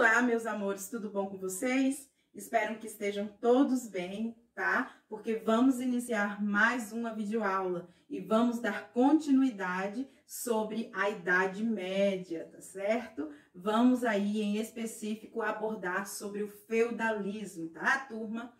Olá, meus amores, tudo bom com vocês? Espero que estejam todos bem, tá? Porque vamos iniciar mais uma videoaula e vamos dar continuidade sobre a Idade Média, tá certo? Vamos aí, em específico, abordar sobre o feudalismo, tá, turma?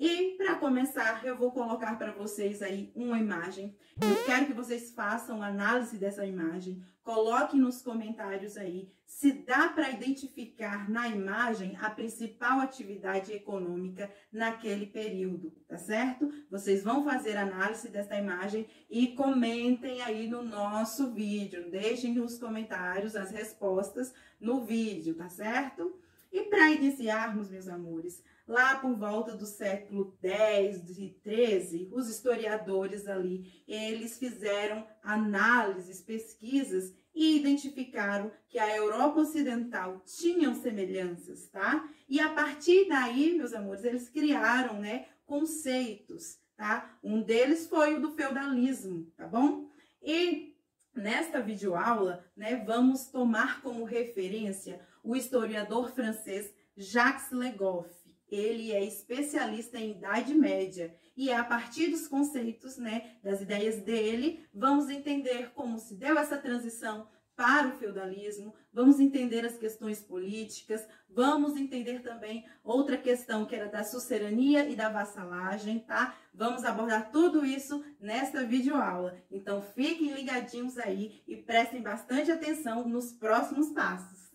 E para começar, eu vou colocar para vocês aí uma imagem. Eu quero que vocês façam análise dessa imagem. Coloquem nos comentários aí se dá para identificar na imagem a principal atividade econômica naquele período, tá certo? Vocês vão fazer análise dessa imagem e comentem aí no nosso vídeo. Deixem nos comentários as respostas no vídeo, tá certo? E para iniciarmos, meus amores, lá por volta do século X e XIII, os historiadores ali, eles fizeram análises, pesquisas e identificaram que a Europa Ocidental tinham semelhanças, tá? E a partir daí, meus amores, eles criaram, né, conceitos, tá? Um deles foi o do feudalismo, tá bom? E nesta videoaula, né, vamos tomar como referência o historiador francês Jacques Le Goff. Ele é especialista em Idade Média e a partir dos conceitos, né, das ideias dele, vamos entender como se deu essa transição para o feudalismo, vamos entender as questões políticas, vamos entender também outra questão que era da sucerania e da vassalagem, tá? Vamos abordar tudo isso nesta videoaula. Então fiquem ligadinhos aí e prestem bastante atenção nos próximos passos.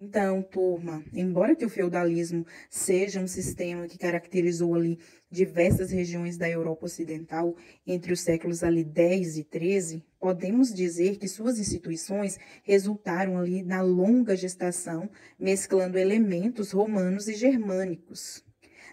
Então, turma, embora que o feudalismo seja um sistema que caracterizou ali diversas regiões da Europa Ocidental entre os séculos ali 10 e 13, podemos dizer que suas instituições resultaram ali na longa gestação, mesclando elementos romanos e germânicos.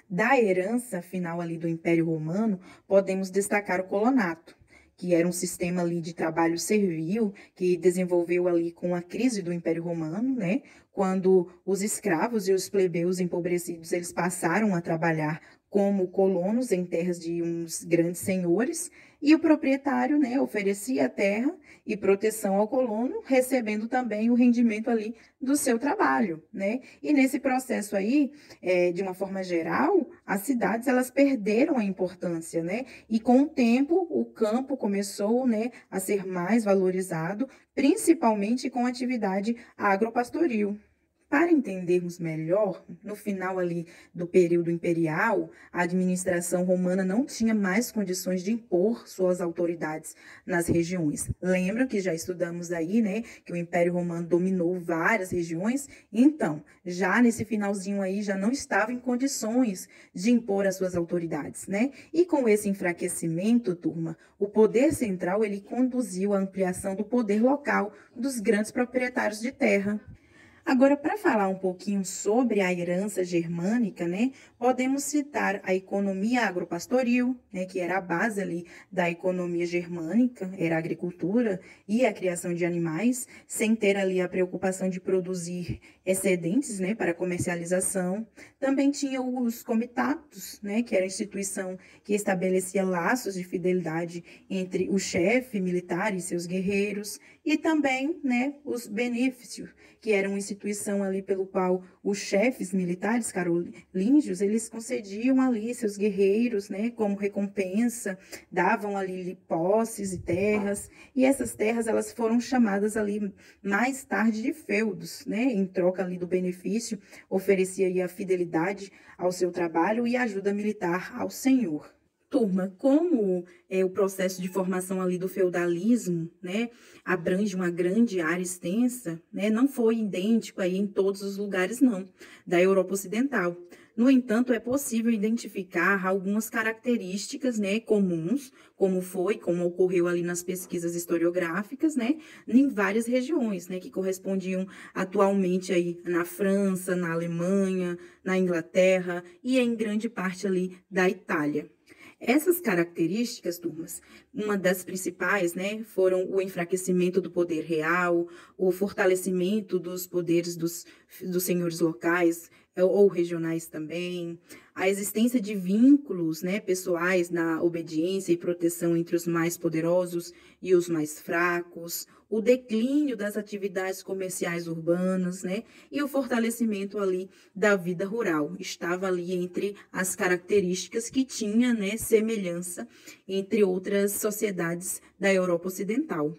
Da herança final ali do Império Romano, podemos destacar o colonato, que era um sistema ali de trabalho servil, que desenvolveu ali com a crise do Império Romano, né? Quando os escravos e os plebeus empobrecidos, eles passaram a trabalhar como colonos em terras de uns grandes senhores, e o proprietário, né, oferecia a terra e proteção ao colono, recebendo também o rendimento ali do seu trabalho, né? E nesse processo aí, de uma forma geral, as cidades, elas perderam a importância, né? E com o tempo, o campo começou, né, a ser mais valorizado, principalmente com a atividade agropastoril. Para entendermos melhor, no final ali do período imperial, a administração romana não tinha mais condições de impor suas autoridades nas regiões. Lembram que já estudamos aí, né, que o Império Romano dominou várias regiões? Então, já nesse finalzinho aí, já não estava em condições de impor as suas autoridades, né? E com esse enfraquecimento, turma, o poder central, ele conduziu à ampliação do poder local dos grandes proprietários de terra. Agora, para falar um pouquinho sobre a herança germânica, né, podemos citar a economia agropastoril, né, que era a base ali da economia germânica, era a agricultura e a criação de animais, sem ter ali a preocupação de produzir excedentes, né, para comercialização. Também tinha os comitatos, né, que era a instituição que estabelecia laços de fidelidade entre o chefe militar e seus guerreiros, e também, né, os benefícios, que era uma instituição ali pelo qual os chefes militares carolíngios, eles concediam ali seus guerreiros, né, como recompensa, davam ali posses e terras, e essas terras, elas foram chamadas ali mais tarde de feudos, né, em troca ali do benefício, oferecia aí a fidelidade ao seu trabalho e ajuda militar ao senhor. Turma, como o processo de formação ali do feudalismo, né, abrange uma grande área extensa, né, não foi idêntico aí em todos os lugares, não, da Europa Ocidental. No entanto, é possível identificar algumas características, né, comuns, como ocorreu ali nas pesquisas historiográficas, né, em várias regiões, né, que correspondiam atualmente aí na França, na Alemanha, na Inglaterra e em grande parte ali da Itália. Essas características, turmas, uma das principais, né, foram o enfraquecimento do poder real, o fortalecimento dos poderes dos senhores locais ou regionais também, a existência de vínculos, né, pessoais na obediência e proteção entre os mais poderosos e os mais fracos, o declínio das atividades comerciais urbanas, né, e o fortalecimento ali da vida rural. Estava ali entre as características que tinha, né, semelhança entre outras sociedades da Europa Ocidental.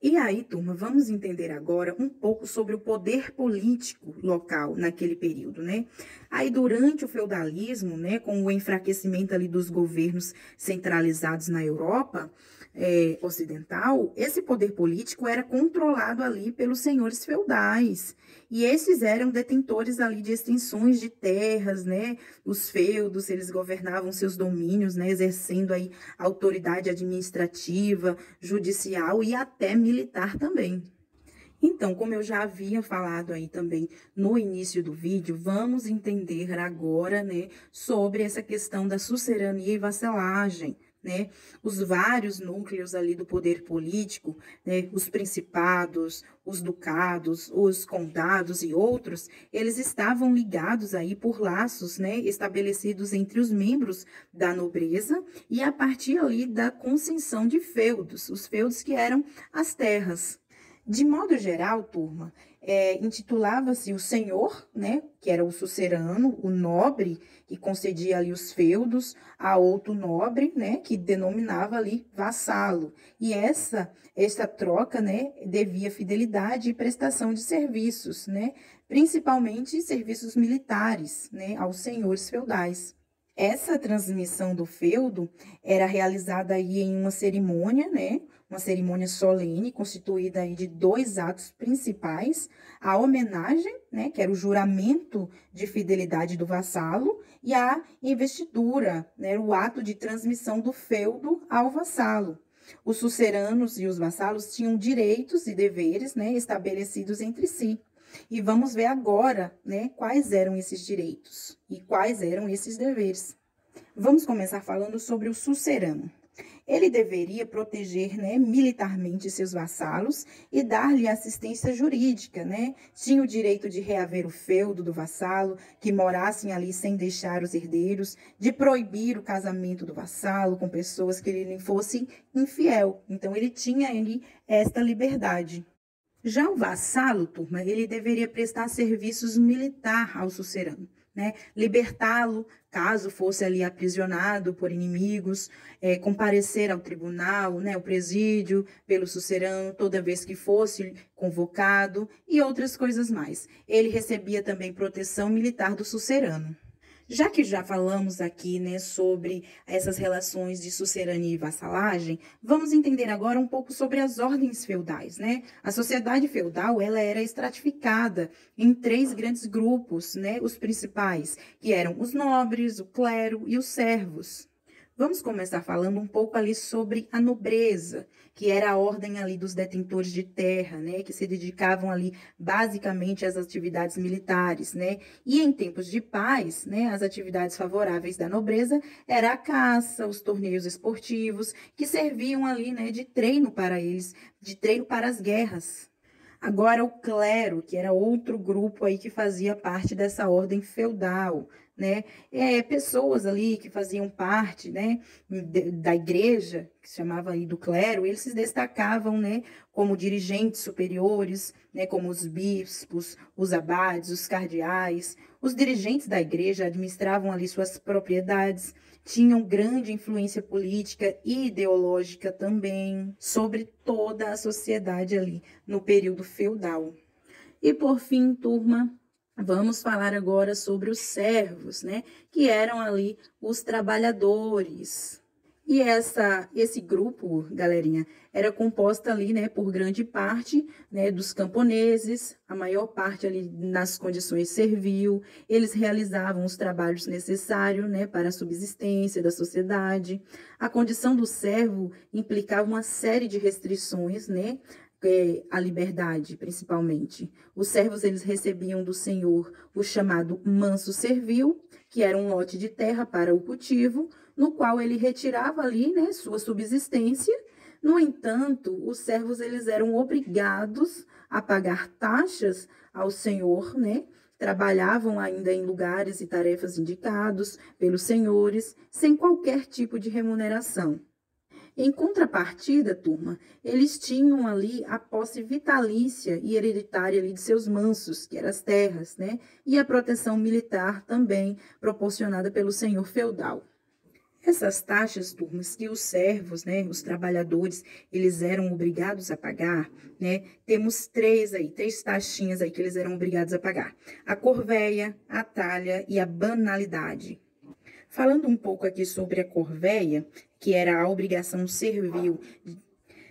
E aí, turma, vamos entender agora um pouco sobre o poder político local naquele período, né? Aí, durante o feudalismo, né, com o enfraquecimento ali dos governos centralizados na Europa ocidental, esse poder político era controlado ali pelos senhores feudais. E esses eram detentores ali de extensões de terras, né? Os feudos, eles governavam seus domínios, né? Exercendo aí autoridade administrativa, judicial e até militar também. Então, como eu já havia falado aí também no início do vídeo, vamos entender agora, né, sobre essa questão da sucerania e vassalagem, né, os vários núcleos ali do poder político, né, os principados, os ducados, os condados e outros, eles estavam ligados aí por laços, né, estabelecidos entre os membros da nobreza e a partir ali da concessão de feudos, os feudos que eram as terras. De modo geral, turma, intitulava-se o senhor, né, que era o sucerano, o nobre, que concedia ali os feudos, a outro nobre, né, que denominava ali vassalo. E essa troca, né, devia fidelidade e prestação de serviços, né, principalmente serviços militares, né, aos senhores feudais. Essa transmissão do feudo era realizada aí em uma cerimônia, né? Uma cerimônia solene, constituída aí de 2 atos principais: a homenagem, né? Que era o juramento de fidelidade do vassalo, e a investidura, né? O ato de transmissão do feudo ao vassalo. Os suceranos e os vassalos tinham direitos e deveres, né? Estabelecidos entre si. E vamos ver agora, né, quais eram esses direitos e quais eram esses deveres. Vamos começar falando sobre o sucerano. Ele deveria proteger, né, militarmente seus vassalos e dar-lhe assistência jurídica, né? Tinha o direito de reaver o feudo do vassalo, que morassem ali sem deixar os herdeiros, de proibir o casamento do vassalo com pessoas que lhe fossem infiel. Então, ele tinha ali esta liberdade. Já o vassalo, turma, ele deveria prestar serviços militar ao sucerano, né? Libertá-lo, caso fosse ali aprisionado por inimigos, comparecer ao tribunal, né? O presídio pelo sucerano, toda vez que fosse convocado e outras coisas mais. Ele recebia também proteção militar do sucerano. Já que já falamos aqui, né, sobre essas relações de sucerania e vassalagem, vamos entender agora um pouco sobre as ordens feudais, né? A sociedade feudal, ela era estratificada em 3 grandes grupos, né, os principais, que eram os nobres, o clero e os servos. Vamos começar falando um pouco ali sobre a nobreza, que era a ordem ali dos detentores de terra, né, que se dedicavam ali basicamente às atividades militares, né? E em tempos de paz, né, as atividades favoráveis da nobreza era a caça, os torneios esportivos, que serviam ali, né, de treino para eles, de treino para as guerras. Agora, o clero, que era outro grupo aí que fazia parte dessa ordem feudal, né? Pessoas ali que faziam parte, né, da igreja, que se chamava aí do clero, eles se destacavam, né, como dirigentes superiores, né, como os bispos, os abades, os cardeais. Os dirigentes da igreja administravam ali suas propriedades, tinham grande influência política e ideológica também sobre toda a sociedade ali no período feudal. E por fim, turma, vamos falar agora sobre os servos, né? Que eram ali os trabalhadores. E esse grupo, galerinha, era composto ali, né, por grande parte, né, dos camponeses, a maior parte ali nas condições servil. Eles realizavam os trabalhos necessários, né, para a subsistência da sociedade. A condição do servo implicava uma série de restrições, né, a liberdade, principalmente. Os servos, eles recebiam do senhor o chamado manso servil, que era um lote de terra para o cultivo, no qual ele retirava ali, né, sua subsistência. No entanto, os servos, eles eram obrigados a pagar taxas ao senhor, né? Trabalhavam ainda em lugares e tarefas indicados pelos senhores, sem qualquer tipo de remuneração. Em contrapartida, turma, eles tinham ali a posse vitalícia e hereditária ali de seus mansos, que eram as terras, né? E a proteção militar também proporcionada pelo senhor feudal. Essas taxas, turmas, que os servos, né, os trabalhadores, eles eram obrigados a pagar, né? Temos três taxinhas aí que eles eram obrigados a pagar: a corvéia, a talha e a banalidade. Falando um pouco aqui sobre a corvéia, que era a obrigação servil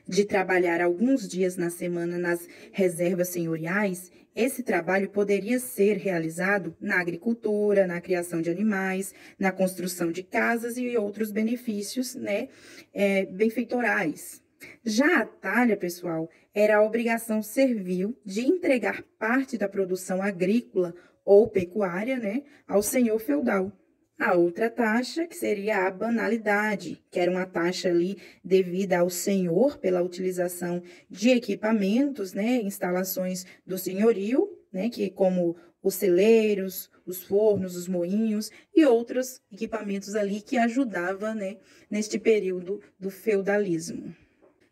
de trabalhar alguns dias na semana nas reservas senhoriais, esse trabalho poderia ser realizado na agricultura, na criação de animais, na construção de casas e outros benefícios, né, benfeitorais. Já a talha, pessoal, era a obrigação servil de entregar parte da produção agrícola ou pecuária, né, ao senhor feudal. A outra taxa, que seria a banalidade, que era uma taxa ali devida ao senhor pela utilização de equipamentos, né, instalações do senhorio, né, que como os celeiros, os fornos, os moinhos e outros equipamentos ali que ajudavam, né, neste período do feudalismo.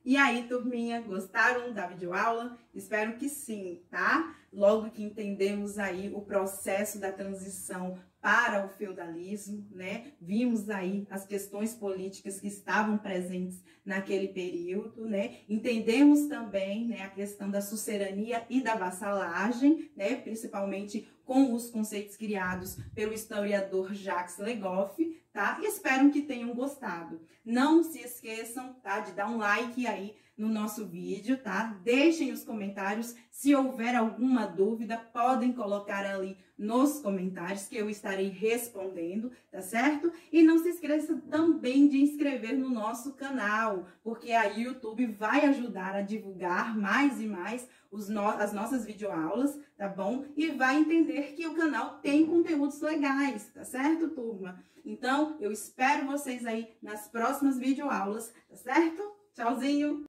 E aí, turminha, gostaram da videoaula? Espero que sim, tá? Logo que entendemos aí o processo da transição para o feudalismo, né? Vimos aí as questões políticas que estavam presentes naquele período, né? Entendemos também, né, a questão da sucerania e da vassalagem, né? Principalmente com os conceitos criados pelo historiador Jacques Le Goff, tá? E espero que tenham gostado. Não se esqueçam, tá, de dar um like aí no nosso vídeo, tá? Deixem os comentários. Se houver alguma dúvida, podem colocar ali nos comentários que eu estarei respondendo, tá certo? E não se esqueça também de inscrever no nosso canal, porque aí o YouTube vai ajudar a divulgar mais e mais as nossas videoaulas, tá bom? E vai entender que o canal tem conteúdos legais, tá certo, turma? Então, eu espero vocês aí nas próximas videoaulas, tá certo? Tchauzinho!